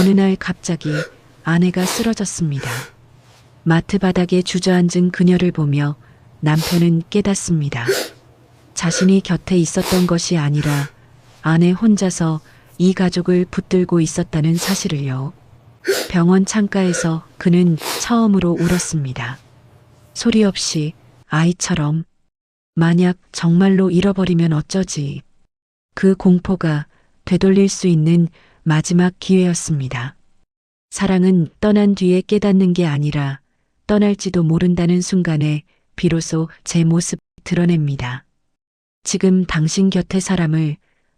어느 날 갑자기 아내가 쓰러졌습니다. 마트 바닥에 주저앉은 그녀를 보며 남편은 깨닫습니다. 자신이 곁에 있었던 것이 아니라 아내 혼자서 이 가족을 붙들고 있었다는 사실을요. 병원 창가에서 그는 처음으로 울었습니다. 소리 없이 아이처럼. 만약 정말로 잃어버리면 어쩌지. 그 공포가 되돌릴 수 있는 마지막 기회였습니다. 사랑은 떠난 뒤에 깨닫는 게 아니라 떠날지도 모른다는 순간에 비로소 제 모습 드러냅니다. 지금 당신 곁의 사람을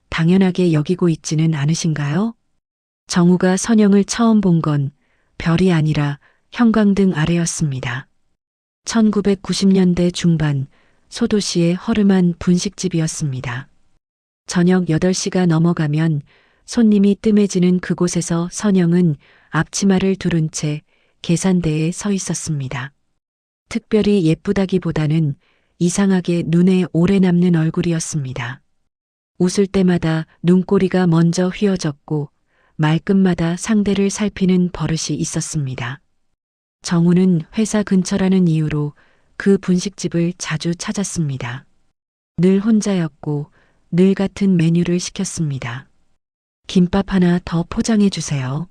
당연하게 여기고 있지는 않으신가요? 정우가 선영을 처음 본 건 별이 아니라 형광등 아래였습니다. 1990년대 중반 소도시의 허름한 분식집이었습니다. 저녁 8시가 넘어가면 손님이 뜸해지는 그곳에서 선영은 앞치마를 두른 채 계산대에 서 있었습니다. 특별히 예쁘다기보다는 이상하게 눈에 오래 남는 얼굴이었습니다. 웃을 때마다 눈꼬리가 먼저 휘어졌고 말끝마다 상대를 살피는 버릇이 있었습니다. 정우는 회사 근처라는 이유로 그 분식집을 자주 찾았습니다. 늘 혼자였고 늘 같은 메뉴를 시켰습니다. 김밥 하나 더 포장해 주세요.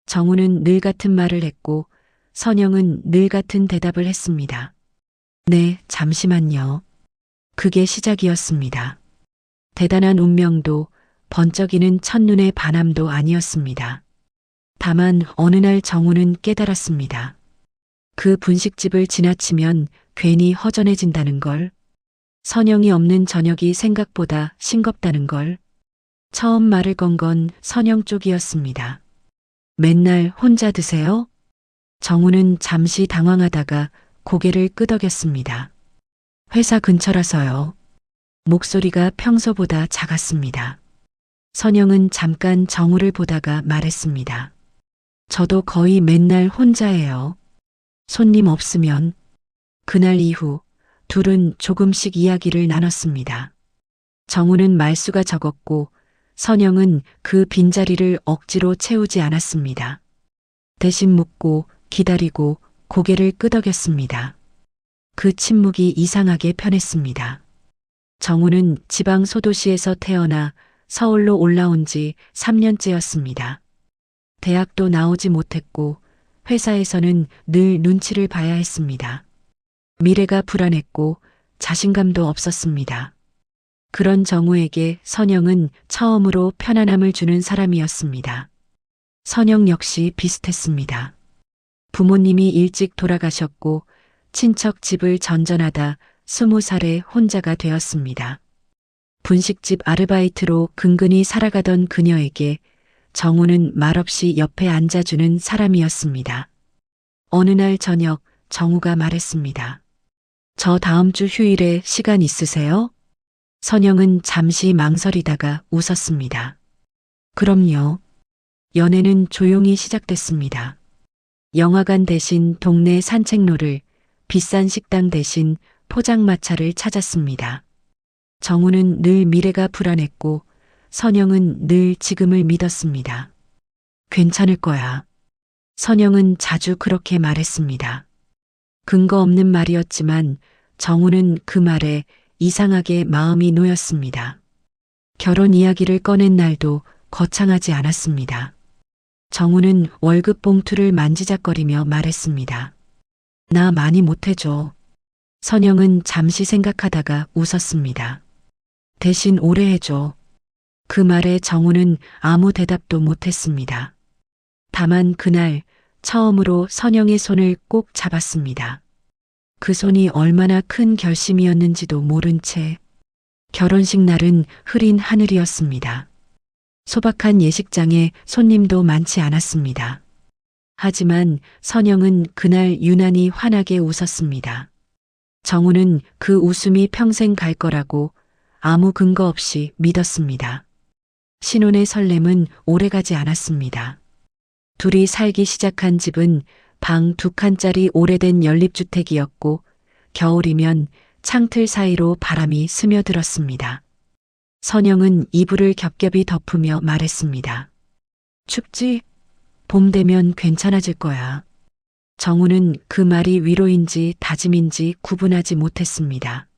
정우는 늘 같은 말을 했고 선영은 늘 같은 대답을 했습니다. 네, 잠시만요. 그게 시작이었습니다. 대단한 운명도 번쩍이는 첫눈의 반함도 아니었습니다. 다만 어느 날 정우는 깨달았습니다. 그 분식집을 지나치면 괜히 허전해진다는 걸. 선영이 없는 저녁이 생각보다 싱겁다는 걸. 처음 말을 건 건 선영 쪽이었습니다. 맨날 혼자 드세요? 정우는 잠시 당황하다가 고개를 끄덕였습니다. 회사 근처라서요. 목소리가 평소보다 작았습니다. 선영은 잠깐 정우를 보다가 말했습니다. 저도 거의 맨날 혼자예요. 손님 없으면. 그날 이후 둘은 조금씩 이야기를 나눴습니다. 정우는 말수가 적었고 선영은 그 빈자리를 억지로 채우지 않았습니다. 대신 묻고 기다리고 고개를 끄덕였습니다. 그 침묵이 이상하게 편했습니다. 정우는 지방 소도시에서 태어나 서울로 올라온 지 3년째였습니다. 대학도 나오지 못했고 회사에서는 늘 눈치를 봐야 했습니다. 미래가 불안했고 자신감도 없었습니다. 그런 정우에게 선영은 처음으로 편안함을 주는 사람이었습니다. 선영 역시 비슷했습니다. 부모님이 일찍 돌아가셨고 친척 집을 전전하다 20살에 혼자가 되었습니다. 분식집 아르바이트로 근근히 살아가던 그녀에게 정우는 말없이 옆에 앉아주는 사람이었습니다. 어느 날 저녁 정우가 말했습니다. 저 다음 주 휴일에 시간 있으세요? 선영은 잠시 망설이다가 웃었습니다. 그럼요. 연애는 조용히 시작됐습니다. 영화관 대신 동네 산책로를, 비싼 식당 대신 포장마차를 찾았습니다. 정우는 늘 미래가 불안했고 선영은 늘 지금을 믿었습니다. 괜찮을 거야. 선영은 자주 그렇게 말했습니다. 근거 없는 말이었지만 정우는 그 말에 이상하게 마음이 놓였습니다. 결혼 이야기를 꺼낸 날도 거창하지 않았습니다. 정우는 월급 봉투를 만지작거리며 말했습니다. 나 많이 못해줘. 선영은 잠시 생각하다가 웃었습니다. 대신 오래 해줘. 그 말에 정우는 아무 대답도 못했습니다. 다만 그날 처음으로 선영의 손을 꼭 잡았습니다. 그 손이 얼마나 큰 결심이었는지도 모른 채 결혼식 날은 흐린 하늘이었습니다. 소박한 예식장에 손님도 많지 않았습니다. 하지만 선영은 그날 유난히 환하게 웃었습니다. 정우는 그 웃음이 평생 갈 거라고 아무 근거 없이 믿었습니다. 신혼의 설렘은 오래가지 않았습니다. 둘이 살기 시작한 집은 방 2칸짜리 오래된 연립주택이었고 겨울이면 창틀 사이로 바람이 스며들었습니다. 선영은 이불을 겹겹이 덮으며 말했습니다. 춥지? 봄 되면 괜찮아질 거야. 정우는 그 말이 위로인지 다짐인지 구분하지 못했습니다.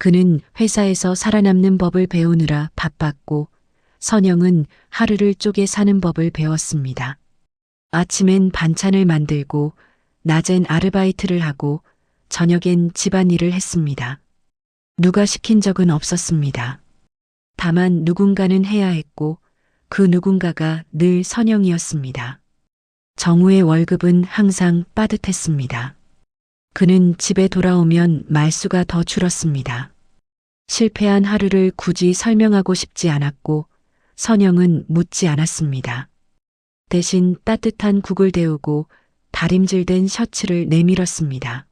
그는 회사에서 살아남는 법을 배우느라 바빴고 선영은 하루를 쪼개 사는 법을 배웠습니다. 아침엔 반찬을 만들고 낮엔 아르바이트를 하고 저녁엔 집안일을 했습니다. 누가 시킨 적은 없었습니다. 다만 누군가는 해야 했고 그 누군가가 늘 선영이었습니다. 정우의 월급은 항상 빠듯했습니다. 그는 집에 돌아오면 말수가 더 줄었습니다. 실패한 하루를 굳이 설명하고 싶지 않았고 선영은 묻지 않았습니다. 대신 따뜻한 국을 데우고 다림질된 셔츠를 내밀었습니다.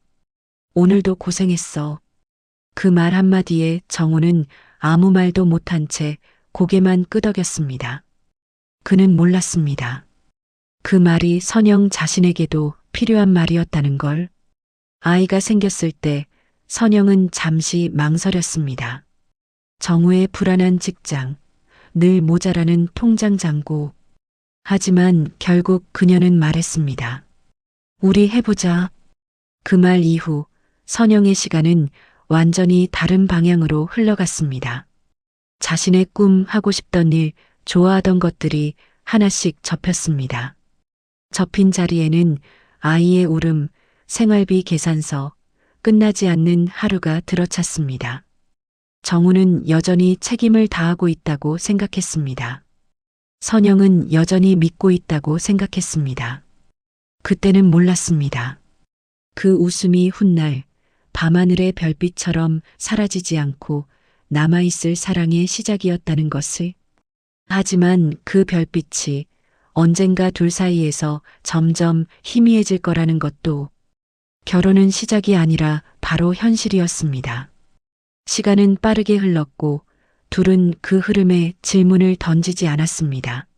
오늘도 고생했어. 그 말 한마디에 정우는 아무 말도 못한 채 고개만 끄덕였습니다. 그는 몰랐습니다. 그 말이 선영 자신에게도 필요한 말이었다는 걸. 아이가 생겼을 때 선영은 잠시 망설였습니다. 정우의 불안한 직장, 늘 모자라는 통장 잔고. 하지만 결국 그녀는 말했습니다. 우리 해보자. 그 말 이후 선영의 시간은 완전히 다른 방향으로 흘러갔습니다. 자신의 꿈, 하고 싶던 일, 좋아하던 것들이 하나씩 접혔습니다. 접힌 자리에는 아이의 울음, 생활비 계산서, 끝나지 않는 하루가 들어찼습니다. 정우는 여전히 책임을 다하고 있다고 생각했습니다. 선영은 여전히 믿고 있다고 생각했습니다. 그때는 몰랐습니다. 그 웃음이 훗날 밤하늘의 별빛처럼 사라지지 않고 남아있을 사랑의 시작이었다는 것을. 하지만 그 별빛이 언젠가 둘 사이에서 점점 희미해질 거라는 것도. 결혼은 시작이 아니라 바로 현실이었습니다. 시간은 빠르게 흘렀고 둘은 그 흐름에 질문을 던지지 않았습니다.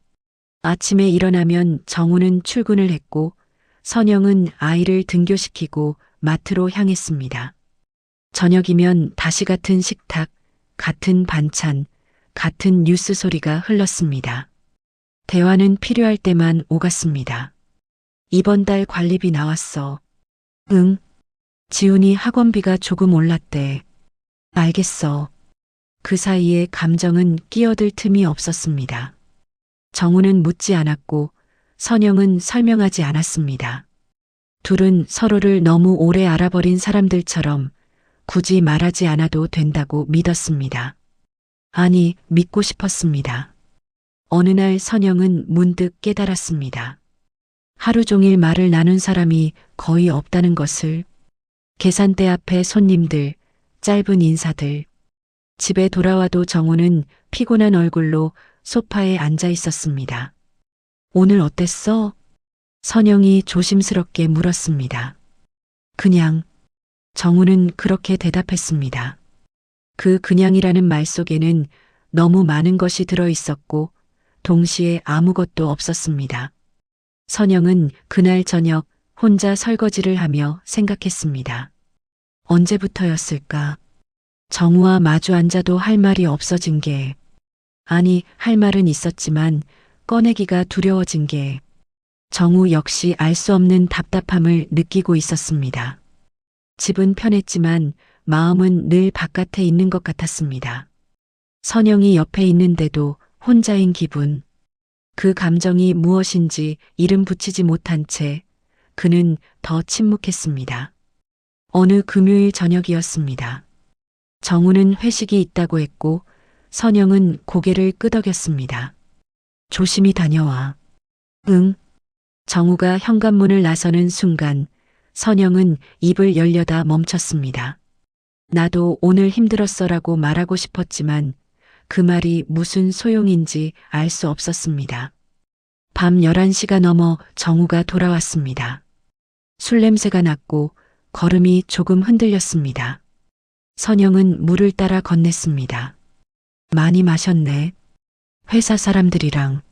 아침에 일어나면 정우는 출근을 했고 선영은 아이를 등교시키고 마트로 향했습니다. 저녁이면 다시 같은 식탁, 같은 반찬, 같은 뉴스 소리가 흘렀습니다. 대화는 필요할 때만 오갔습니다. 이번 달 관리비 나왔어. 응. 지훈이 학원비가 조금 올랐대. 알겠어. 그 사이에 감정은 끼어들 틈이 없었습니다. 정우는 묻지 않았고 선영은 설명하지 않았습니다. 둘은 서로를 너무 오래 알아버린 사람들처럼 굳이 말하지 않아도 된다고 믿었습니다. 아니, 믿고 싶었습니다. 어느 날 선영은 문득 깨달았습니다. 하루 종일 말을 나눈 사람이 거의 없다는 것을. 계산대 앞에 손님들, 짧은 인사들. 집에 돌아와도 정우는 피곤한 얼굴로 소파에 앉아 있었습니다. 오늘 어땠어? 선영이 조심스럽게 물었습니다. 그냥. 정우는 그렇게 대답했습니다. 그 그냥이라는 말 속에는 너무 많은 것이 들어 있었고 동시에 아무것도 없었습니다. 선영은 그날 저녁 혼자 설거지를 하며 생각했습니다. 언제부터였을까? 정우와 마주 앉아도 할 말이 없어진 게. 아니, 할 말은 있었지만 꺼내기가 두려워진 게. 정우 역시 알 수 없는 답답함을 느끼고 있었습니다. 집은 편했지만 마음은 늘 바깥에 있는 것 같았습니다. 선영이 옆에 있는데도 혼자인 기분. 그 감정이 무엇인지 이름 붙이지 못한 채 그는 더 침묵했습니다. 어느 금요일 저녁이었습니다. 정우는 회식이 있다고 했고 선영은 고개를 끄덕였습니다. 조심히 다녀와. 응. 정우가 현관문을 나서는 순간 선영은 입을 열려다 멈췄습니다. 나도 오늘 힘들었어라고 말하고 싶었지만 그 말이 무슨 소용인지 알 수 없었습니다. 밤 11시가 넘어 정우가 돌아왔습니다. 술 냄새가 났고 걸음이 조금 흔들렸습니다. 선영은 물을 따라 건넸습니다. 많이 마셨네. 회사 사람들이랑.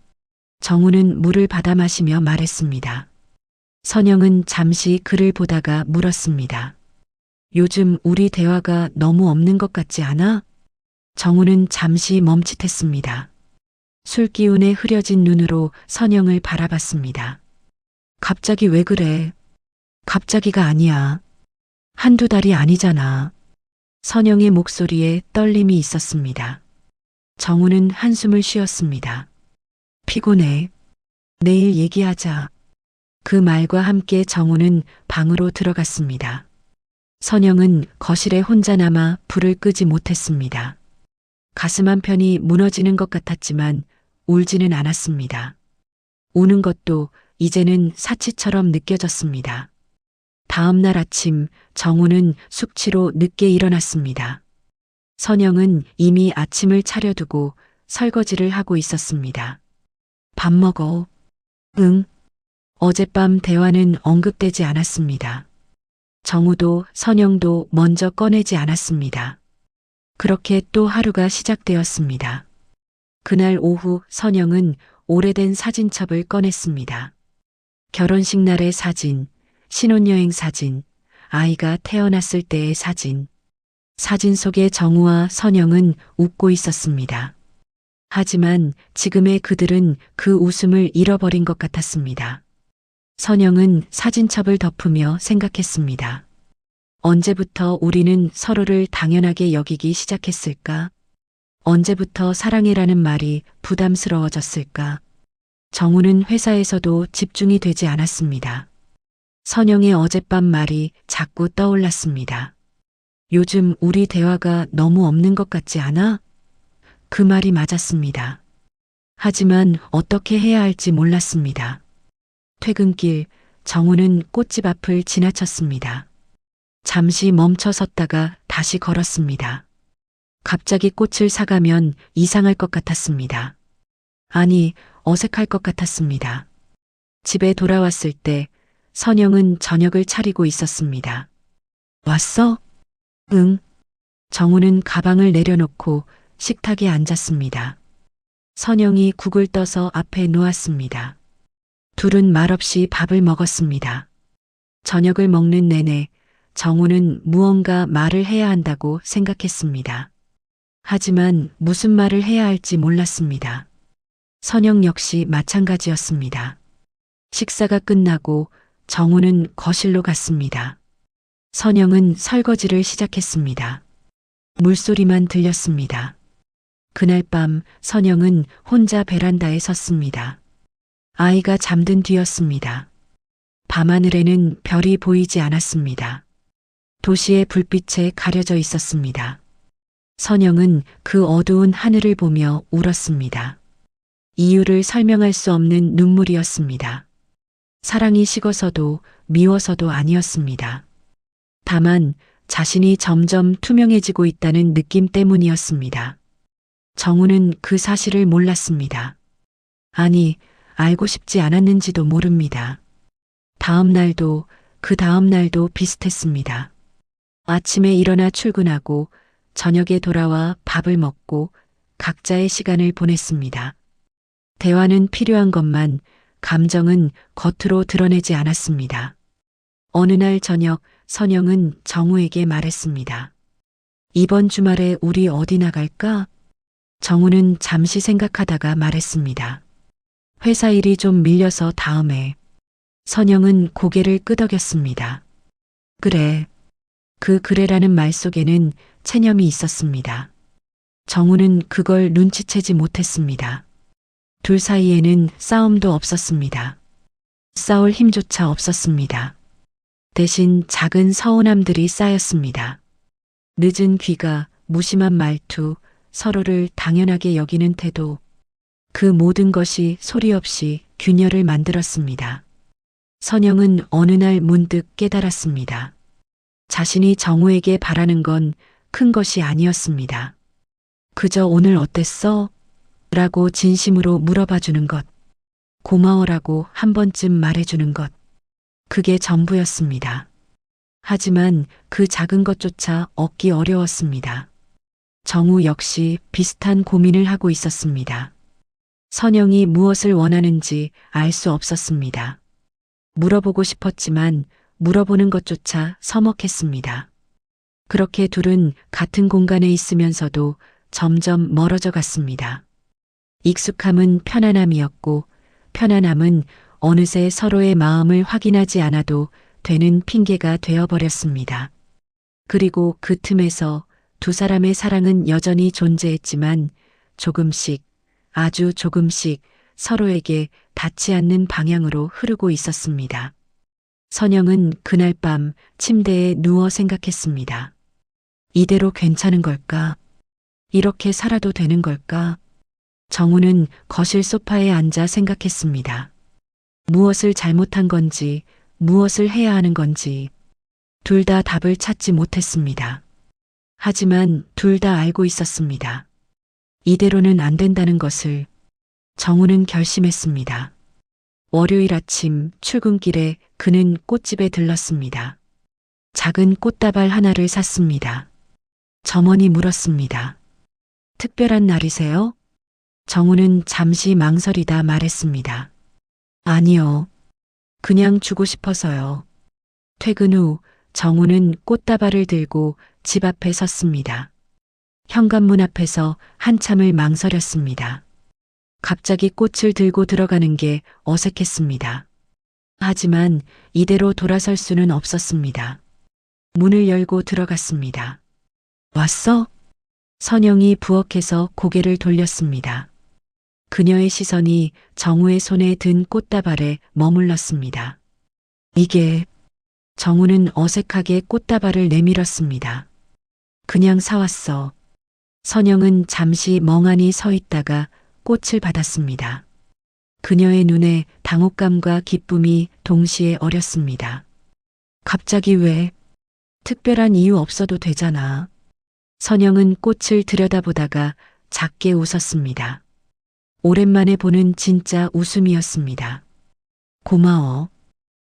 정우는 물을 받아 마시며 말했습니다. 선영은 잠시 그를 보다가 물었습니다. 요즘 우리 대화가 너무 없는 것 같지 않아? 정우는 잠시 멈칫했습니다. 술기운에 흐려진 눈으로 선영을 바라봤습니다. 갑자기 왜 그래? 갑자기가 아니야. 한두 달이 아니잖아. 선영의 목소리에 떨림이 있었습니다. 정우는 한숨을 쉬었습니다. 피곤해. 내일 얘기하자. 그 말과 함께 정우는 방으로 들어갔습니다. 선영은 거실에 혼자 남아 불을 끄지 못했습니다. 가슴 한편이 무너지는 것 같았지만 울지는 않았습니다. 우는 것도 이제는 사치처럼 느껴졌습니다. 다음 날 아침 정우는 숙취로 늦게 일어났습니다. 선영은 이미 아침을 차려두고 설거지를 하고 있었습니다. 밥 먹어. 응. 어젯밤 대화는 언급되지 않았습니다. 정우도 선영도 먼저 꺼내지 않았습니다. 그렇게 또 하루가 시작되었습니다. 그날 오후 선영은 오래된 사진첩을 꺼냈습니다. 결혼식 날의 사진, 신혼여행 사진, 아이가 태어났을 때의 사진. 사진 속에 정우와 선영은 웃고 있었습니다. 하지만 지금의 그들은 그 웃음을 잃어버린 것 같았습니다. 선영은 사진첩을 덮으며 생각했습니다. 언제부터 우리는 서로를 당연하게 여기기 시작했을까? 언제부터 사랑해라는 말이 부담스러워졌을까? 정우는 회사에서도 집중이 되지 않았습니다. 선영의 어젯밤 말이 자꾸 떠올랐습니다. 요즘 우리 대화가 너무 없는 것 같지 않아? 그 말이 맞았습니다. 하지만 어떻게 해야 할지 몰랐습니다. 퇴근길 정우는 꽃집 앞을 지나쳤습니다. 잠시 멈춰 섰다가 다시 걸었습니다. 갑자기 꽃을 사가면 이상할 것 같았습니다. 아니, 어색할 것 같았습니다. 집에 돌아왔을 때 선영은 저녁을 차리고 있었습니다. 왔어? 응. 정우는 가방을 내려놓고 식탁에 앉았습니다. 선영이 국을 떠서 앞에 놓았습니다. 둘은 말없이 밥을 먹었습니다. 저녁을 먹는 내내 정우는 무언가 말을 해야 한다고 생각했습니다. 하지만 무슨 말을 해야 할지 몰랐습니다. 선영 역시 마찬가지였습니다. 식사가 끝나고 정우는 거실로 갔습니다. 선영은 설거지를 시작했습니다. 물소리만 들렸습니다. 그날 밤 선영은 혼자 베란다에 섰습니다. 아이가 잠든 뒤였습니다. 밤하늘에는 별이 보이지 않았습니다. 도시의 불빛에 가려져 있었습니다. 선영은 그 어두운 하늘을 보며 울었습니다. 이유를 설명할 수 없는 눈물이었습니다. 사랑이 식어서도 미워서도 아니었습니다. 다만 자신이 점점 투명해지고 있다는 느낌 때문이었습니다. 정우는 그 사실을 몰랐습니다. 아니, 알고 싶지 않았는지도 모릅니다. 다음 날도 그 다음 날도 비슷했습니다. 아침에 일어나 출근하고 저녁에 돌아와 밥을 먹고 각자의 시간을 보냈습니다. 대화는 필요한 것만, 감정은 겉으로 드러내지 않았습니다. 어느 날 저녁 선영은 정우에게 말했습니다. 이번 주말에 우리 어디 나갈까? 정우는 잠시 생각하다가 말했습니다. 회사 일이 좀 밀려서 다음에. 선영은 고개를 끄덕였습니다. 그래. 그 그래라는 말 속에는 체념이 있었습니다. 정우는 그걸 눈치채지 못했습니다. 둘 사이에는 싸움도 없었습니다. 싸울 힘조차 없었습니다. 대신 작은 서운함들이 쌓였습니다. 늦은 귀가, 무심한 말투, 서로를 당연하게 여기는 태도. 그 모든 것이 소리 없이 균열을 만들었습니다. 선영은 어느 날 문득 깨달았습니다. 자신이 정우에게 바라는 건 큰 것이 아니었습니다. 그저 오늘 어땠어? 라고 진심으로 물어봐 주는 것. 고마워라고 한 번쯤 말해주는 것. 그게 전부였습니다. 하지만 그 작은 것조차 얻기 어려웠습니다. 정우 역시 비슷한 고민을 하고 있었습니다. 선영이 무엇을 원하는지 알 수 없었습니다. 물어보고 싶었지만 물어보는 것조차 서먹했습니다. 그렇게 둘은 같은 공간에 있으면서도 점점 멀어져 갔습니다. 익숙함은 편안함이었고 편안함은 어느새 서로의 마음을 확인하지 않아도 되는 핑계가 되어버렸습니다. 그리고 그 틈에서 두 사람의 사랑은 여전히 존재했지만 조금씩, 아주 조금씩 서로에게 닿지 않는 방향으로 흐르고 있었습니다. 선영은 그날 밤 침대에 누워 생각했습니다. 이대로 괜찮은 걸까? 이렇게 살아도 되는 걸까? 정우는 거실 소파에 앉아 생각했습니다. 무엇을 잘못한 건지, 무엇을 해야 하는 건지, 둘 다 답을 찾지 못했습니다. 하지만 둘 다 알고 있었습니다. 이대로는 안 된다는 것을. 정우는 결심했습니다. 월요일 아침 출근길에 그는 꽃집에 들렀습니다. 작은 꽃다발 하나를 샀습니다. 점원이 물었습니다. 특별한 날이세요? 정우는 잠시 망설이다 말했습니다. 아니요. 그냥 주고 싶어서요. 퇴근 후 정우는 꽃다발을 들고 집 앞에 섰습니다. 현관문 앞에서 한참을 망설였습니다. 갑자기 꽃을 들고 들어가는 게 어색했습니다. 하지만 이대로 돌아설 수는 없었습니다. 문을 열고 들어갔습니다. 왔어? 선영이 부엌에서 고개를 돌렸습니다. 그녀의 시선이 정우의 손에 든 꽃다발에 머물렀습니다. 이게... 정우는 어색하게 꽃다발을 내밀었습니다. 그냥 사왔어. 선영은 잠시 멍하니 서 있다가 꽃을 받았습니다. 그녀의 눈에 당혹감과 기쁨이 동시에 어렸습니다. 갑자기 왜? 특별한 이유 없어도 되잖아. 선영은 꽃을 들여다보다가 작게 웃었습니다. 오랜만에 보는 진짜 웃음이었습니다. 고마워.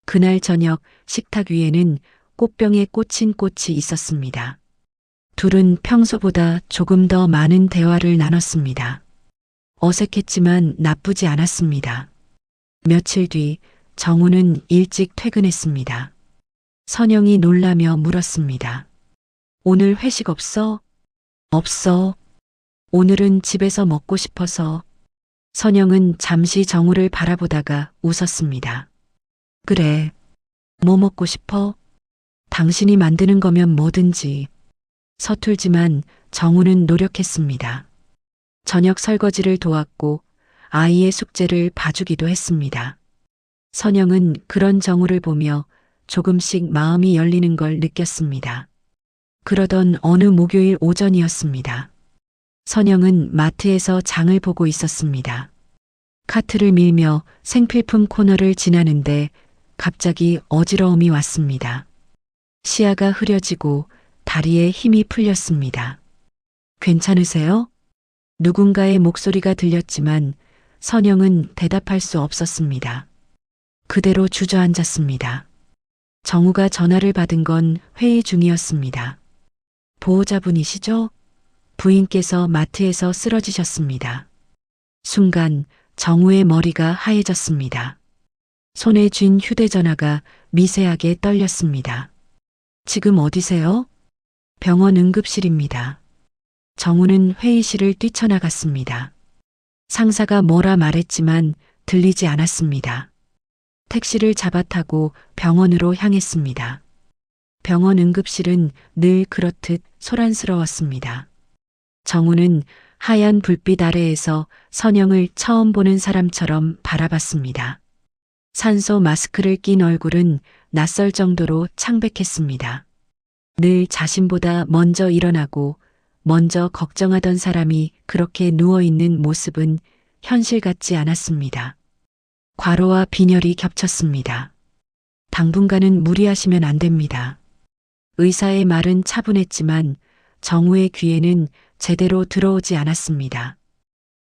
그날 저녁 식탁 위에는 꽃병에 꽂힌 꽃이 있었습니다. 둘은 평소보다 조금 더 많은 대화를 나눴습니다. 어색했지만 나쁘지 않았습니다. 며칠 뒤 정우는 일찍 퇴근했습니다. 선영이 놀라며 물었습니다. 오늘 회식 없어? 없어. 오늘은 집에서 먹고 싶어서. 선영은 잠시 정우를 바라보다가 웃었습니다. 그래. 뭐 먹고 싶어? 당신이 만드는 거면 뭐든지. 서툴지만 정우는 노력했습니다. 저녁 설거지를 도왔고 아이의 숙제를 봐주기도 했습니다. 선영은 그런 정우를 보며 조금씩 마음이 열리는 걸 느꼈습니다. 그러던 어느 목요일 오전이었습니다. 선영은 마트에서 장을 보고 있었습니다. 카트를 밀며 생필품 코너를 지나는데 갑자기 어지러움이 왔습니다. 시야가 흐려지고 다리에 힘이 풀렸습니다. 괜찮으세요? 누군가의 목소리가 들렸지만 선영은 대답할 수 없었습니다. 그대로 주저앉았습니다. 정우가 전화를 받은 건 회의 중이었습니다. 보호자분이시죠? 부인께서 마트에서 쓰러지셨습니다. 순간 정우의 머리가 하얘졌습니다. 손에 쥔 휴대전화가 미세하게 떨렸습니다. 지금 어디세요? 병원 응급실입니다. 정우는 회의실을 뛰쳐나갔습니다. 상사가 뭐라 말했지만 들리지 않았습니다. 택시를 잡아 타고 병원으로 향했습니다. 병원 응급실은 늘 그렇듯 소란스러웠습니다. 정우는 하얀 불빛 아래에서 선영을 처음 보는 사람처럼 바라봤습니다. 산소 마스크를 낀 얼굴은 낯설 정도로 창백했습니다. 늘 자신보다 먼저 일어나고 먼저 걱정하던 사람이 그렇게 누워있는 모습은 현실 같지 않았습니다. 과로와 빈혈이 겹쳤습니다. 당분간은 무리하시면 안 됩니다. 의사의 말은 차분했지만 정우의 귀에는 제대로 들어오지 않았습니다.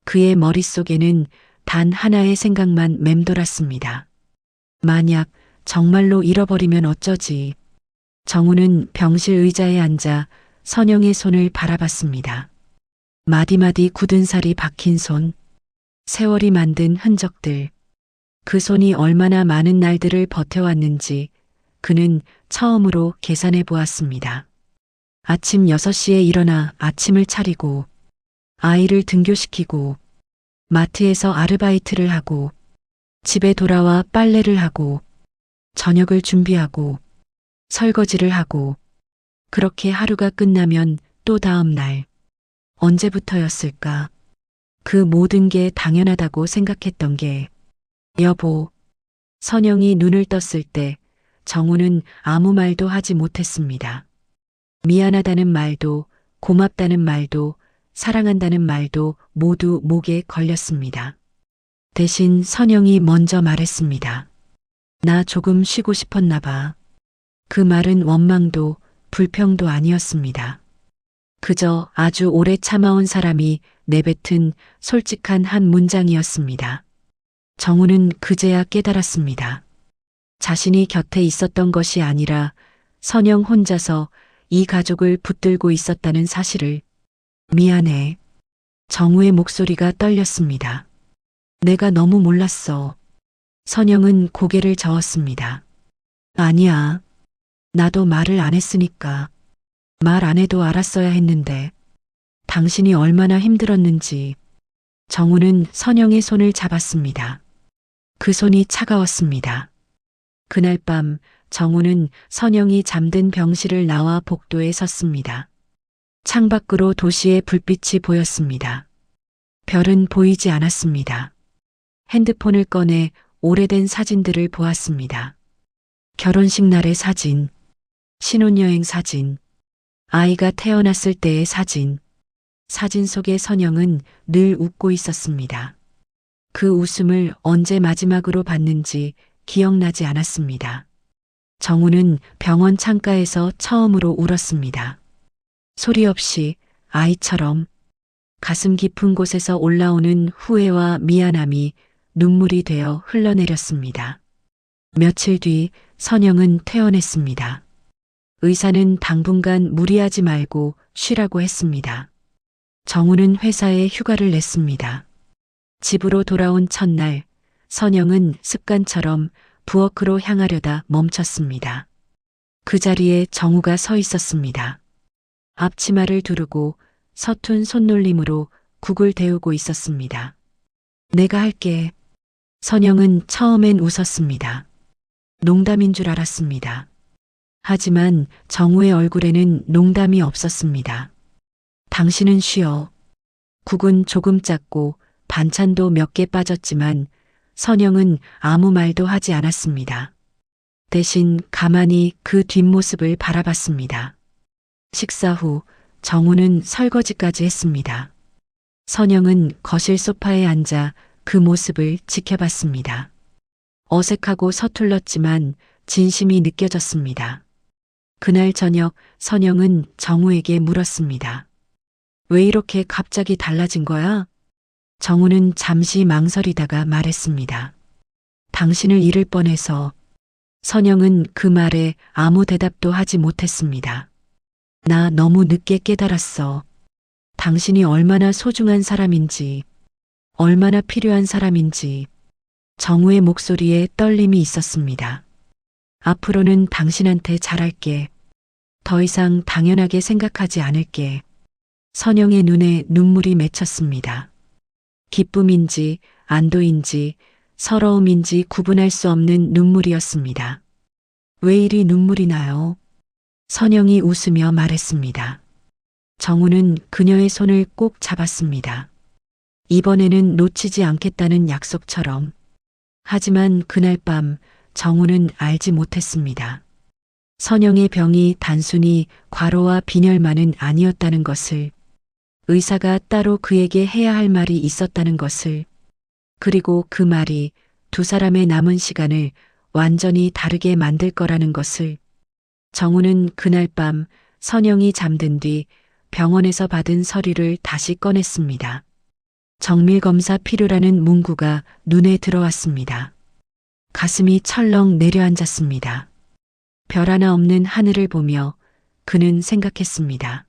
그의 머릿속에는 단 하나의 생각만 맴돌았습니다. 만약 정말로 잃어버리면 어쩌지. 정우는 병실 의자에 앉아 선영의 손을 바라봤습니다. 마디마디 굳은 살이 박힌 손, 세월이 만든 흔적들. 그 손이 얼마나 많은 날들을 버텨왔는지 그는 처음으로 계산해 보았습니다. 아침 6시에 일어나 아침을 차리고 아이를 등교시키고 마트에서 아르바이트를 하고 집에 돌아와 빨래를 하고 저녁을 준비하고 설거지를 하고 그렇게 하루가 끝나면 또 다음 날 언제부터였을까? 그 모든 게 당연하다고 생각했던 게 여보, 선영이 눈을 떴을 때 정우는 아무 말도 하지 못했습니다. 미안하다는 말도 고맙다는 말도 사랑한다는 말도 모두 목에 걸렸습니다. 대신 선영이 먼저 말했습니다. 나 조금 쉬고 싶었나 봐. 그 말은 원망도 불평도 아니었습니다. 그저 아주 오래 참아온 사람이 내뱉은 솔직한 한 문장이었습니다. 정우는 그제야 깨달았습니다. 자신이 곁에 있었던 것이 아니라 선영 혼자서 이 가족을 붙들고 있었다는 사실을. 미안해. 정우의 목소리가 떨렸습니다. 내가 너무 몰랐어. 선영은 고개를 저었습니다. 아니야. 나도 말을 안 했으니까. 말 안 해도 알았어야 했는데. 당신이 얼마나 힘들었는지. 정우는 선영의 손을 잡았습니다. 그 손이 차가웠습니다. 그날 밤 정우는 선영이 잠든 병실을 나와 복도에 섰습니다. 창밖으로 도시의 불빛이 보였습니다. 별은 보이지 않았습니다. 핸드폰을 꺼내 오래된 사진들을 보았습니다. 결혼식 날의 사진, 신혼여행 사진, 아이가 태어났을 때의 사진. 사진 속의 선영은 늘 웃고 있었습니다. 그 웃음을 언제 마지막으로 봤는지 기억나지 않았습니다. 정우는 병원 창가에서 처음으로 울었습니다. 소리 없이 아이처럼 가슴 깊은 곳에서 올라오는 후회와 미안함이 눈물이 되어 흘러내렸습니다. 며칠 뒤 선영은 퇴원했습니다. 의사는 당분간 무리하지 말고 쉬라고 했습니다. 정우는 회사에 휴가를 냈습니다. 집으로 돌아온 첫날, 선영은 습관처럼 부엌으로 향하려다 멈췄습니다. 그 자리에 정우가 서 있었습니다. 앞치마를 두르고 서툰 손놀림으로 국을 데우고 있었습니다. 내가 할게. 선영은 처음엔 웃었습니다. 농담인 줄 알았습니다. 하지만 정우의 얼굴에는 농담이 없었습니다. 당신은 쉬어. 국은 조금 짰고 반찬도 몇 개 빠졌지만 선영은 아무 말도 하지 않았습니다. 대신 가만히 그 뒷모습을 바라봤습니다. 식사 후 정우는 설거지까지 했습니다. 선영은 거실 소파에 앉아 그 모습을 지켜봤습니다. 어색하고 서툴렀지만 진심이 느껴졌습니다. 그날 저녁 선영은 정우에게 물었습니다. 왜 이렇게 갑자기 달라진 거야? 정우는 잠시 망설이다가 말했습니다. 당신을 잃을 뻔해서. 선영은 그 말에 아무 대답도 하지 못했습니다. 나 너무 늦게 깨달았어. 당신이 얼마나 소중한 사람인지, 얼마나 필요한 사람인지. 정우의 목소리에 떨림이 있었습니다. 앞으로는 당신한테 잘할게. 더 이상 당연하게 생각하지 않을게. 선영의 눈에 눈물이 맺혔습니다. 기쁨인지 안도인지 서러움인지 구분할 수 없는 눈물이었습니다. 왜 이리 눈물이 나요? 선영이 웃으며 말했습니다. 정우는 그녀의 손을 꼭 잡았습니다. 이번에는 놓치지 않겠다는 약속처럼. 하지만 그날 밤 정우는 알지 못했습니다. 선영의 병이 단순히 과로와 빈혈만은 아니었다는 것을, 의사가 따로 그에게 해야 할 말이 있었다는 것을, 그리고 그 말이 두 사람의 남은 시간을 완전히 다르게 만들 거라는 것을. 정우는 그날 밤 선영이 잠든 뒤 병원에서 받은 서류를 다시 꺼냈습니다. 정밀검사 필요라는 문구가 눈에 들어왔습니다. 가슴이 철렁 내려앉았습니다. 별 하나 없는 하늘을 보며 그는 생각했습니다.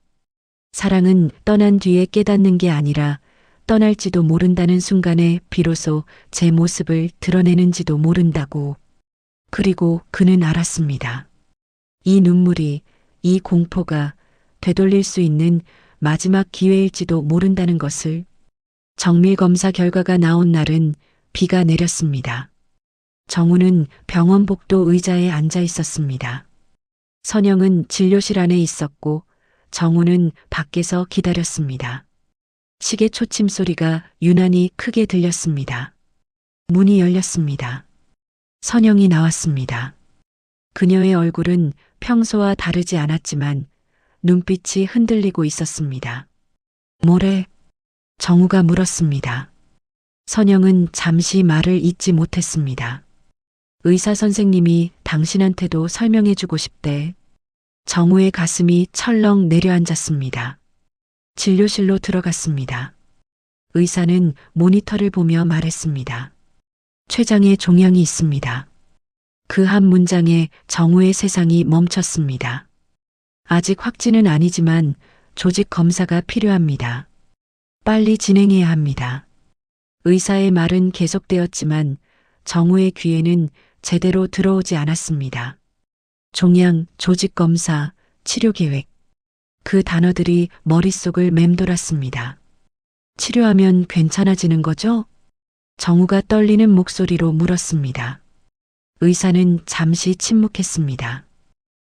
사랑은 떠난 뒤에 깨닫는 게 아니라 떠날지도 모른다는 순간에 비로소 제 모습을 드러내는지도 모른다고. 그리고 그는 알았습니다. 이 눈물이, 이 공포가 되돌릴 수 있는 마지막 기회일지도 모른다는 것을. 정밀 검사 결과가 나온 날은 비가 내렸습니다. 정우는 병원 복도 의자에 앉아 있었습니다. 선영은 진료실 안에 있었고 정우는 밖에서 기다렸습니다. 시계 초침 소리가 유난히 크게 들렸습니다. 문이 열렸습니다. 선영이 나왔습니다. 그녀의 얼굴은 평소와 다르지 않았지만 눈빛이 흔들리고 있었습니다. 뭐래? 정우가 물었습니다. 선영은 잠시 말을 잇지 못했습니다. 의사 선생님이 당신한테도 설명해주고 싶대. 정우의 가슴이 철렁 내려앉았습니다. 진료실로 들어갔습니다. 의사는 모니터를 보며 말했습니다. 췌장에 종양이 있습니다. 그 한 문장에 정우의 세상이 멈췄습니다. 아직 확진은 아니지만 조직 검사가 필요합니다. 빨리 진행해야 합니다. 의사의 말은 계속되었지만 정우의 귀에는 제대로 들어오지 않았습니다. 종양, 조직 검사, 치료 계획. 그 단어들이 머릿속을 맴돌았습니다. 치료하면 괜찮아지는 거죠? 정우가 떨리는 목소리로 물었습니다. 의사는 잠시 침묵했습니다.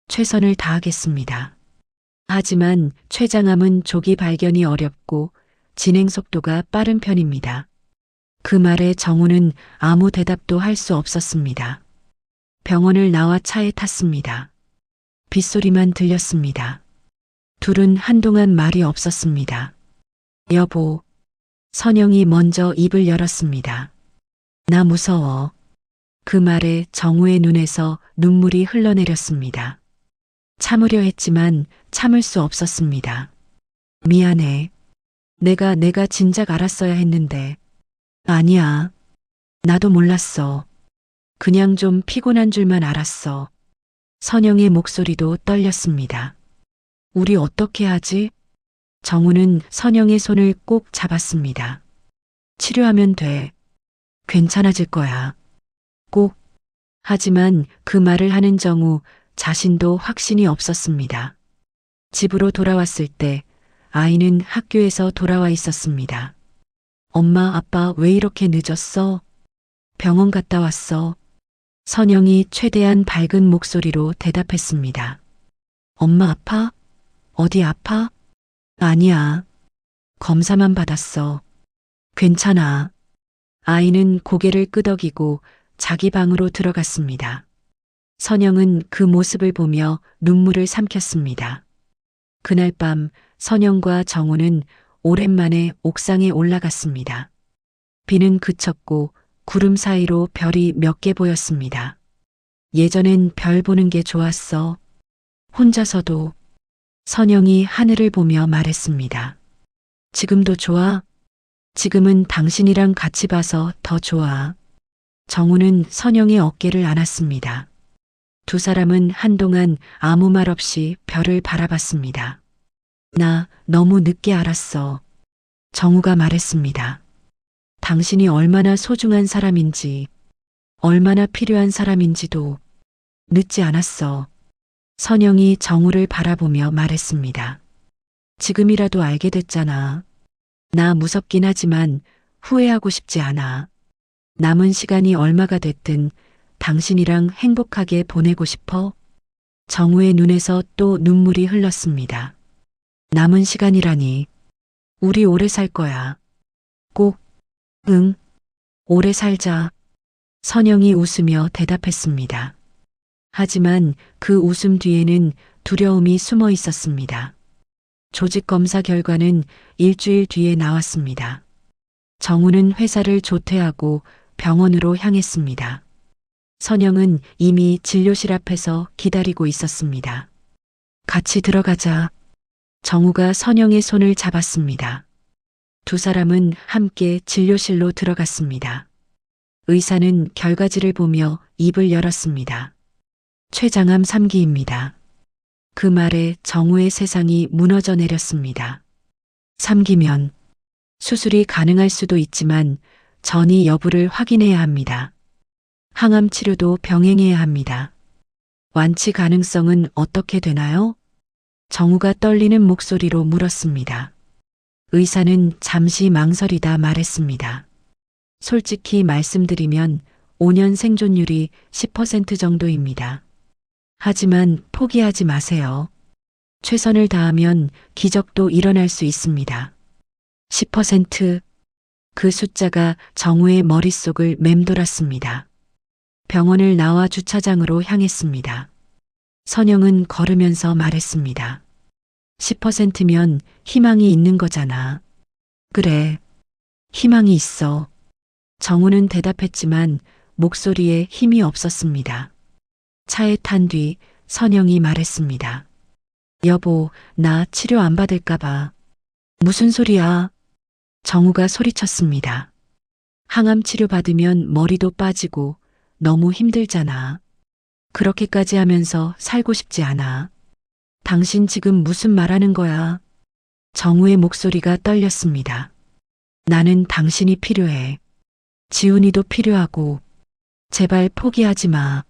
최선을 다하겠습니다. 하지만 췌장암은 조기 발견이 어렵고 진행 속도가 빠른 편입니다. 그 말에 정우는 아무 대답도 할 수 없었습니다. 병원을 나와 차에 탔습니다. 빗소리만 들렸습니다. 둘은 한동안 말이 없었습니다. 여보. 선영이 먼저 입을 열었습니다. 나 무서워. 그 말에 정우의 눈에서 눈물이 흘러내렸습니다. 참으려 했지만 참을 수 없었습니다. 미안해. 내가 진작 알았어야 했는데. 아니야. 나도 몰랐어. 그냥 좀 피곤한 줄만 알았어. 선영의 목소리도 떨렸습니다. 우리 어떻게 하지? 정우는 선영의 손을 꼭 잡았습니다. 치료하면 돼. 괜찮아질 거야. 꼭. 하지만 그 말을 하는 정우 자신도 확신이 없었습니다. 집으로 돌아왔을 때 아이는 학교에서 돌아와 있었습니다. 엄마, 아빠 왜 이렇게 늦었어? 병원 갔다 왔어. 선영이 최대한 밝은 목소리로 대답했습니다. 엄마 아파? 어디 아파? 아니야. 검사만 받았어. 괜찮아. 아이는 고개를 끄덕이고 자기 방으로 들어갔습니다. 선영은 그 모습을 보며 눈물을 삼켰습니다. 그날 밤 선영과 정우는 오랜만에 옥상에 올라갔습니다. 비는 그쳤고 구름 사이로 별이 몇 개 보였습니다. 예전엔 별 보는 게 좋았어. 혼자서도. 선영이 하늘을 보며 말했습니다. 지금도 좋아? 지금은 당신이랑 같이 봐서 더 좋아. 정우는 선영의 어깨를 안았습니다. 두 사람은 한동안 아무 말 없이 별을 바라봤습니다. 나 너무 늦게 알았어. 정우가 말했습니다. 당신이 얼마나 소중한 사람인지, 얼마나 필요한 사람인지도 늦지 않았어. 선영이 정우를 바라보며 말했습니다. 지금이라도 알게 됐잖아. 나 무섭긴 하지만 후회하고 싶지 않아. 남은 시간이 얼마가 됐든 당신이랑 행복하게 보내고 싶어. 정우의 눈에서 또 눈물이 흘렀습니다. 남은 시간이라니. 우리 오래 살 거야. 꼭. 응. 오래 살자. 선영이 웃으며 대답했습니다. 하지만 그 웃음 뒤에는 두려움이 숨어 있었습니다. 조직 검사 결과는 일주일 뒤에 나왔습니다. 정우는 회사를 조퇴하고 병원으로 향했습니다. 선영은 이미 진료실 앞에서 기다리고 있었습니다. 같이 들어가자. 정우가 선영의 손을 잡았습니다. 두 사람은 함께 진료실로 들어갔습니다. 의사는 결과지를 보며 입을 열었습니다. 췌장암 3기입니다. 그 말에 정우의 세상이 무너져 내렸습니다. 3기면 수술이 가능할 수도 있지만 전이 여부를 확인해야 합니다. 항암 치료도 병행해야 합니다. 완치 가능성은 어떻게 되나요? 정우가 떨리는 목소리로 물었습니다. 의사는 잠시 망설이다 말했습니다. 솔직히 말씀드리면 5년 생존율이 10% 정도입니다. 하지만 포기하지 마세요. 최선을 다하면 기적도 일어날 수 있습니다. 10%. 그 숫자가 정우의 머릿속을 맴돌았습니다. 병원을 나와 주차장으로 향했습니다. 선영은 걸으면서 말했습니다. 10%면 희망이 있는 거잖아. 그래. 희망이 있어. 정우는 대답했지만 목소리에 힘이 없었습니다. 차에 탄 뒤 선영이 말했습니다. 여보, 나 치료 안 받을까봐. 무슨 소리야? 정우가 소리쳤습니다. 항암 치료 받으면 머리도 빠지고 너무 힘들잖아. 그렇게까지 하면서 살고 싶지 않아. 당신 지금 무슨 말하는 거야? 정우의 목소리가 떨렸습니다. 나는 당신이 필요해. 지훈이도 필요하고. 제발 포기하지 마.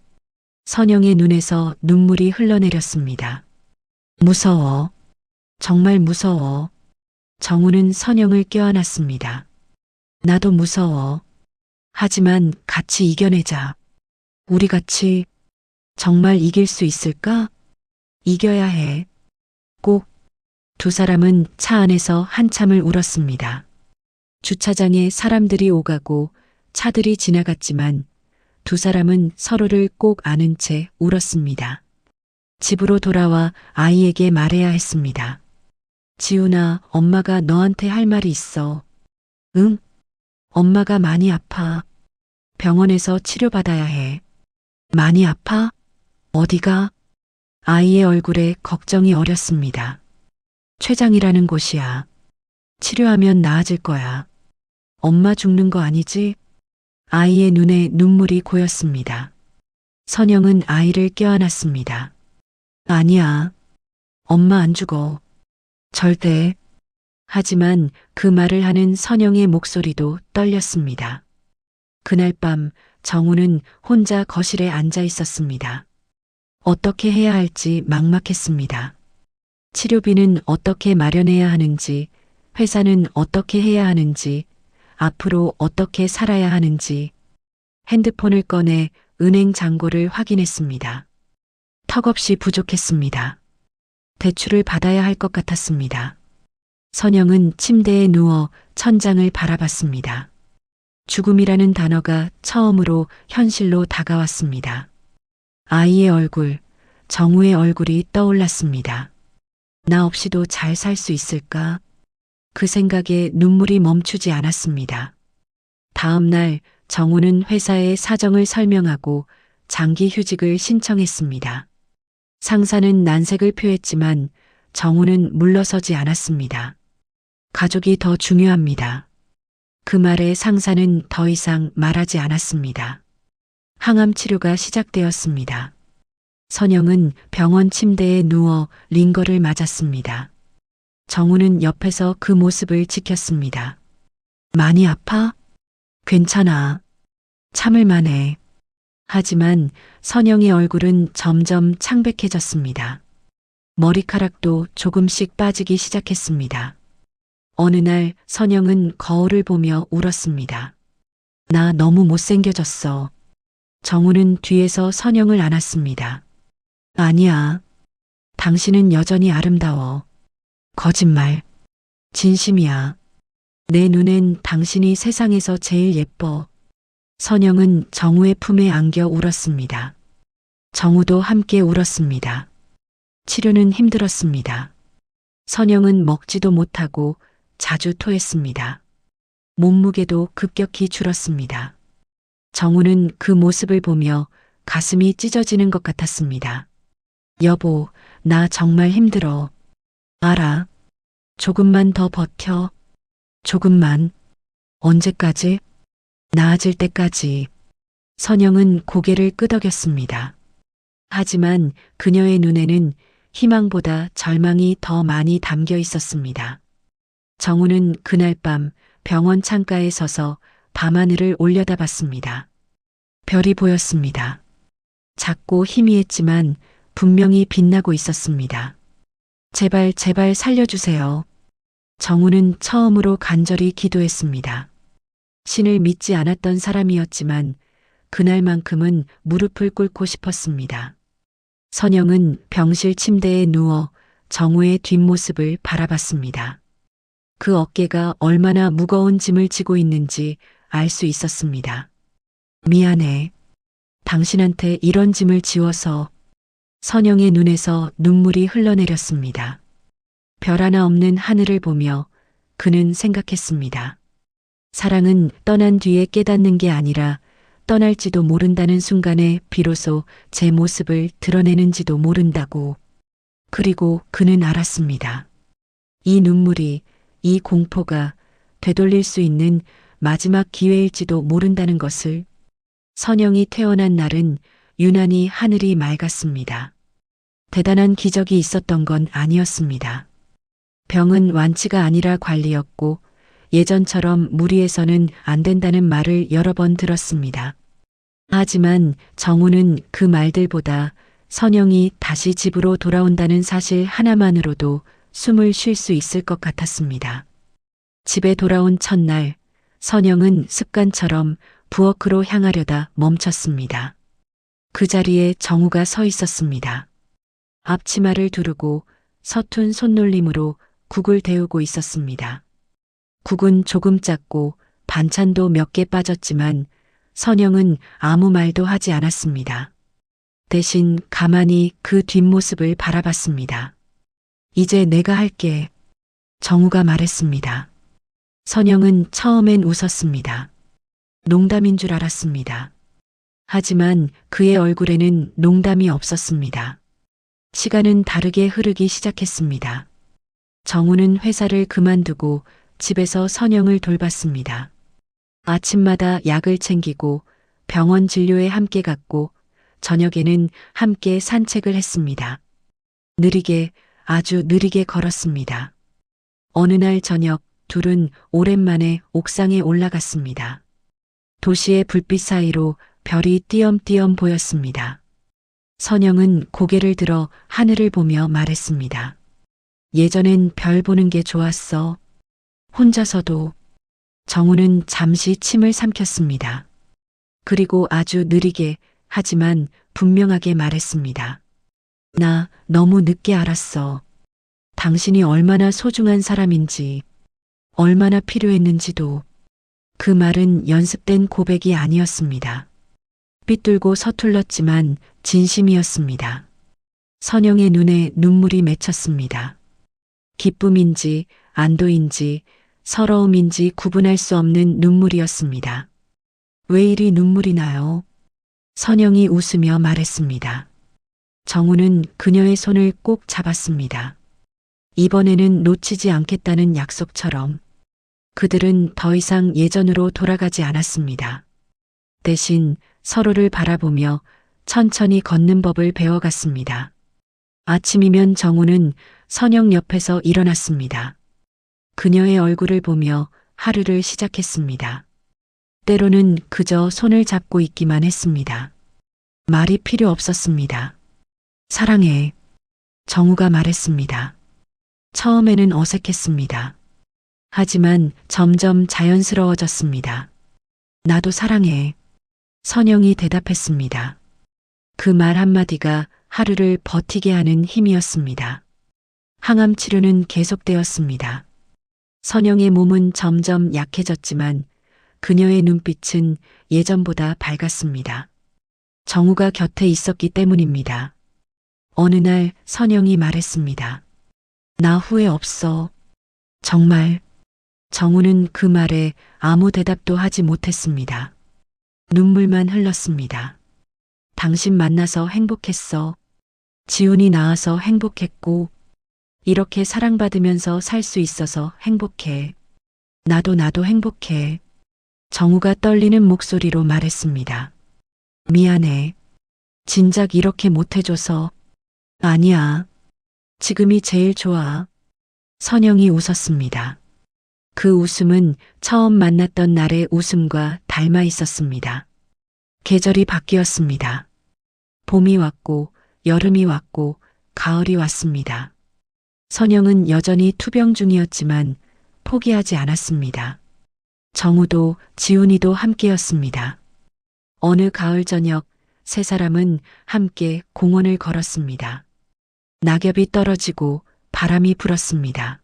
선영의 눈에서 눈물이 흘러내렸습니다. 무서워. 정말 무서워. 정우는 선영을 껴안았습니다. 나도 무서워. 하지만 같이 이겨내자. 우리 같이 정말 이길 수 있을까? 이겨야 해. 꼭. 두 사람은 차 안에서 한참을 울었습니다. 주차장에 사람들이 오가고 차들이 지나갔지만 두 사람은 서로를 꼭 안은 채 울었습니다. 집으로 돌아와 아이에게 말해야 했습니다. 지훈아, 엄마가 너한테 할 말이 있어. 응? 엄마가 많이 아파. 병원에서 치료받아야 해. 많이 아파? 어디가? 아이의 얼굴에 걱정이 어렸습니다. 췌장이라는 곳이야. 치료하면 나아질 거야. 엄마 죽는 거 아니지? 아이의 눈에 눈물이 고였습니다. 선영은 아이를 껴안았습니다. 아니야. 엄마 안 죽어. 절대. 하지만 그 말을 하는 선영의 목소리도 떨렸습니다. 그날 밤 정우는 혼자 거실에 앉아 있었습니다. 어떻게 해야 할지 막막했습니다. 치료비는 어떻게 마련해야 하는지, 회사는 어떻게 해야 하는지, 앞으로 어떻게 살아야 하는지. 핸드폰을 꺼내 은행 잔고를 확인했습니다. 턱없이 부족했습니다. 대출을 받아야 할 것 같았습니다. 선영은 침대에 누워 천장을 바라봤습니다. 죽음이라는 단어가 처음으로 현실로 다가왔습니다. 아이의 얼굴, 정우의 얼굴이 떠올랐습니다. 나 없이도 잘 살 수 있을까? 그 생각에 눈물이 멈추지 않았습니다. 다음 날 정우는 회사에 사정을 설명하고 장기 휴직을 신청했습니다. 상사는 난색을 표했지만 정우는 물러서지 않았습니다. 가족이 더 중요합니다. 그 말에 상사는 더 이상 말하지 않았습니다. 항암 치료가 시작되었습니다. 선영은 병원 침대에 누워 링거를 맞았습니다. 정우는 옆에서 그 모습을 지켰습니다. 많이 아파? 괜찮아. 참을만 해. 하지만 선영의 얼굴은 점점 창백해졌습니다. 머리카락도 조금씩 빠지기 시작했습니다. 어느 날 선영은 거울을 보며 울었습니다. 나 너무 못생겨졌어. 정우는 뒤에서 선영을 안았습니다. 아니야. 당신은 여전히 아름다워. 거짓말. 진심이야. 내 눈엔 당신이 세상에서 제일 예뻐. 선영은 정우의 품에 안겨 울었습니다. 정우도 함께 울었습니다. 치료는 힘들었습니다. 선영은 먹지도 못하고 자주 토했습니다. 몸무게도 급격히 줄었습니다. 정우는 그 모습을 보며 가슴이 찢어지는 것 같았습니다. 여보, 나 정말 힘들어. 알아. 조금만 더 버텨. 조금만. 언제까지? 나아질 때까지. 선영은 고개를 끄덕였습니다. 하지만 그녀의 눈에는 희망보다 절망이 더 많이 담겨 있었습니다. 정우는 그날 밤 병원 창가에 서서 밤하늘을 올려다봤습니다. 별이 보였습니다. 작고 희미했지만 분명히 빛나고 있었습니다. 제발, 제발 살려주세요. 정우는 처음으로 간절히 기도했습니다. 신을 믿지 않았던 사람이었지만 그날만큼은 무릎을 꿇고 싶었습니다. 선영은 병실 침대에 누워 정우의 뒷모습을 바라봤습니다. 그 어깨가 얼마나 무거운 짐을 지고 있는지 알 수 있었습니다. 미안해. 당신한테 이런 짐을 지워서. 선영의 눈에서 눈물이 흘러내렸습니다. 별 하나 없는 하늘을 보며 그는 생각했습니다. 사랑은 떠난 뒤에 깨닫는 게 아니라 떠날지도 모른다는 순간에 비로소 제 모습을 드러내는지도 모른다고. 그리고 그는 알았습니다. 이 눈물이, 이 공포가 되돌릴 수 있는 마지막 기회일지도 모른다는 것을. 선영이 태어난 날은 유난히 하늘이 맑았습니다. 대단한 기적이 있었던 건 아니었습니다. 병은 완치가 아니라 관리였고 예전처럼 무리해서는 안 된다는 말을 여러 번 들었습니다. 하지만 정우는 그 말들보다 선영이 다시 집으로 돌아온다는 사실 하나만으로도 숨을 쉴 수 있을 것 같았습니다. 집에 돌아온 첫날, 선영은 습관처럼 부엌으로 향하려다 멈췄습니다. 그 자리에 정우가 서 있었습니다. 앞치마를 두르고 서툰 손놀림으로 국을 데우고 있었습니다. 국은 조금 작고 반찬도 몇 개 빠졌지만 선영은 아무 말도 하지 않았습니다. 대신 가만히 그 뒷모습을 바라봤습니다. 이제 내가 할게. 정우가 말했습니다. 선영은 처음엔 웃었습니다. 농담인 줄 알았습니다. 하지만 그의 얼굴에는 농담이 없었습니다. 시간은 다르게 흐르기 시작했습니다. 정우는 회사를 그만두고 집에서 선영을 돌봤습니다. 아침마다 약을 챙기고 병원 진료에 함께 갔고 저녁에는 함께 산책을 했습니다. 느리게, 아주 느리게 걸었습니다. 어느 날 저녁 둘은 오랜만에 옥상에 올라갔습니다. 도시의 불빛 사이로 별이 띄엄띄엄 보였습니다. 선영은 고개를 들어 하늘을 보며 말했습니다. 예전엔 별 보는 게 좋았어. 혼자서도. 정우는 잠시 침을 삼켰습니다. 그리고 아주 느리게 하지만 분명하게 말했습니다. 나 너무 늦게 알았어. 당신이 얼마나 소중한 사람인지, 얼마나 필요했는지도. 그 말은 연습된 고백이 아니었습니다. 삐뚤고 서툴렀지만 진심이었습니다. 선영의 눈에 눈물이 맺혔습니다. 기쁨인지 안도인지 서러움인지 구분할 수 없는 눈물이었습니다. 왜 이리 눈물이 나요? 선영이 웃으며 말했습니다. 정우는 그녀의 손을 꼭 잡았습니다. 이번에는 놓치지 않겠다는 약속처럼. 그들은 더 이상 예전으로 돌아가지 않았습니다. 대신 서로를 바라보며 천천히 걷는 법을 배워갔습니다. 아침이면 정우는 선영 옆에서 일어났습니다. 그녀의 얼굴을 보며 하루를 시작했습니다. 때로는 그저 손을 잡고 있기만 했습니다. 말이 필요 없었습니다. 사랑해. 정우가 말했습니다. 처음에는 어색했습니다. 하지만 점점 자연스러워졌습니다. 나도 사랑해. 선영이 대답했습니다. 그 말 한마디가 하루를 버티게 하는 힘이었습니다. 항암 치료는 계속되었습니다. 선영의 몸은 점점 약해졌지만 그녀의 눈빛은 예전보다 밝았습니다. 정우가 곁에 있었기 때문입니다. 어느 날 선영이 말했습니다. 나 후회 없어. 정말. 정우는 그 말에 아무 대답도 하지 못했습니다. 눈물만 흘렀습니다. 당신 만나서 행복했어. 지훈이 낳아서 행복했고, 이렇게 사랑받으면서 살 수 있어서 행복해. 나도 행복해. 정우가 떨리는 목소리로 말했습니다. 미안해. 진작 이렇게 못해줘서. 아니야. 지금이 제일 좋아. 선영이 웃었습니다. 그 웃음은 처음 만났던 날의 웃음과 닮아 있었습니다. 계절이 바뀌었습니다. 봄이 왔고, 여름이 왔고, 가을이 왔습니다. 선영은 여전히 투병 중이었지만 포기하지 않았습니다. 정우도 지훈이도 함께였습니다. 어느 가을 저녁 세 사람은 함께 공원을 걸었습니다. 낙엽이 떨어지고 바람이 불었습니다.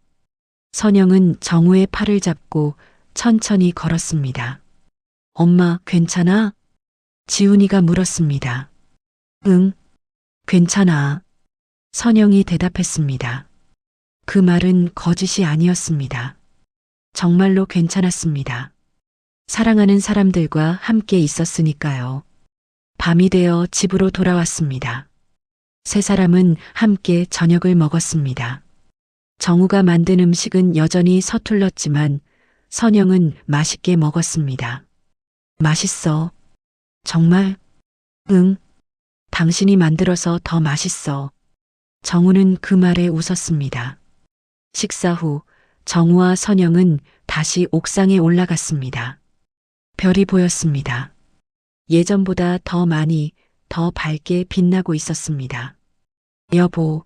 선영은 정우의 팔을 잡고 천천히 걸었습니다. 엄마, 괜찮아? 지훈이가 물었습니다. 응, 괜찮아. 선영이 대답했습니다. 그 말은 거짓이 아니었습니다. 정말로 괜찮았습니다. 사랑하는 사람들과 함께 있었으니까요. 밤이 되어 집으로 돌아왔습니다. 세 사람은 함께 저녁을 먹었습니다. 정우가 만든 음식은 여전히 서툴렀지만 선영은 맛있게 먹었습니다. 맛있어. 정말? 응. 당신이 만들어서 더 맛있어. 정우는 그 말에 웃었습니다. 식사 후 정우와 선영은 다시 옥상에 올라갔습니다. 별이 보였습니다. 예전보다 더 많이, 더 밝게 빛나고 있었습니다. 여보,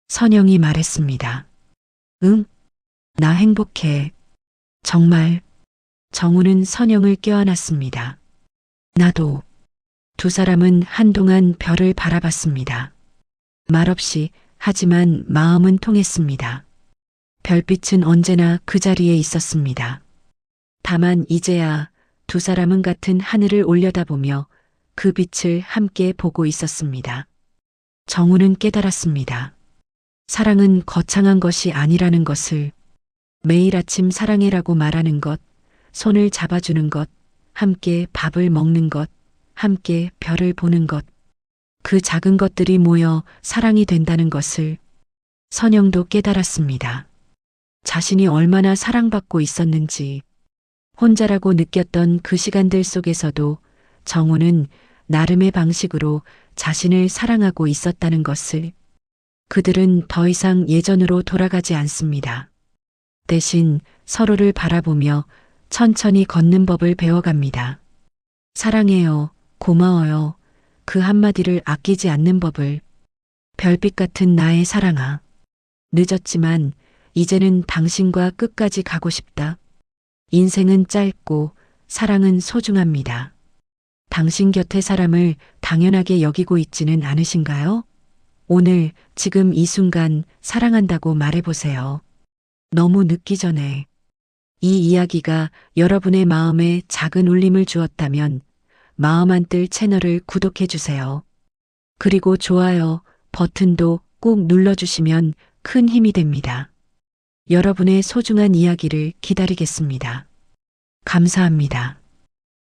선영이 말했습니다. 응? 나 행복해. 정말. 정우는 선영을 껴안았습니다. 나도. 두 사람은 한동안 별을 바라봤습니다. 말없이, 하지만 마음은 통했습니다. 별빛은 언제나 그 자리에 있었습니다. 다만 이제야 두 사람은 같은 하늘을 올려다보며 그 빛을 함께 보고 있었습니다. 정우는 깨달았습니다. 사랑은 거창한 것이 아니라는 것을. 매일 아침 사랑해라고 말하는 것, 손을 잡아주는 것, 함께 밥을 먹는 것, 함께 별을 보는 것. 그 작은 것들이 모여 사랑이 된다는 것을 선영도 깨달았습니다. 자신이 얼마나 사랑받고 있었는지, 혼자라고 느꼈던 그 시간들 속에서도 정우는 나름의 방식으로 자신을 사랑하고 있었다는 것을. 그들은 더 이상 예전으로 돌아가지 않습니다. 대신 서로를 바라보며 천천히 걷는 법을 배워갑니다. 사랑해요, 고마워요. 그 한마디를 아끼지 않는 법을. 별빛 같은 나의 사랑아. 늦었지만 이제는 당신과 끝까지 가고 싶다. 인생은 짧고 사랑은 소중합니다. 당신 곁의 사람을 당연하게 여기고 있지는 않으신가요? 오늘, 지금 이 순간 사랑한다고 말해보세요. 너무 늦기 전에. 이 이야기가 여러분의 마음에 작은 울림을 주었다면 마음 한뜰 채널을 구독해주세요. 그리고 좋아요 버튼도 꼭 눌러주시면 큰 힘이 됩니다. 여러분의 소중한 이야기를 기다리겠습니다. 감사합니다.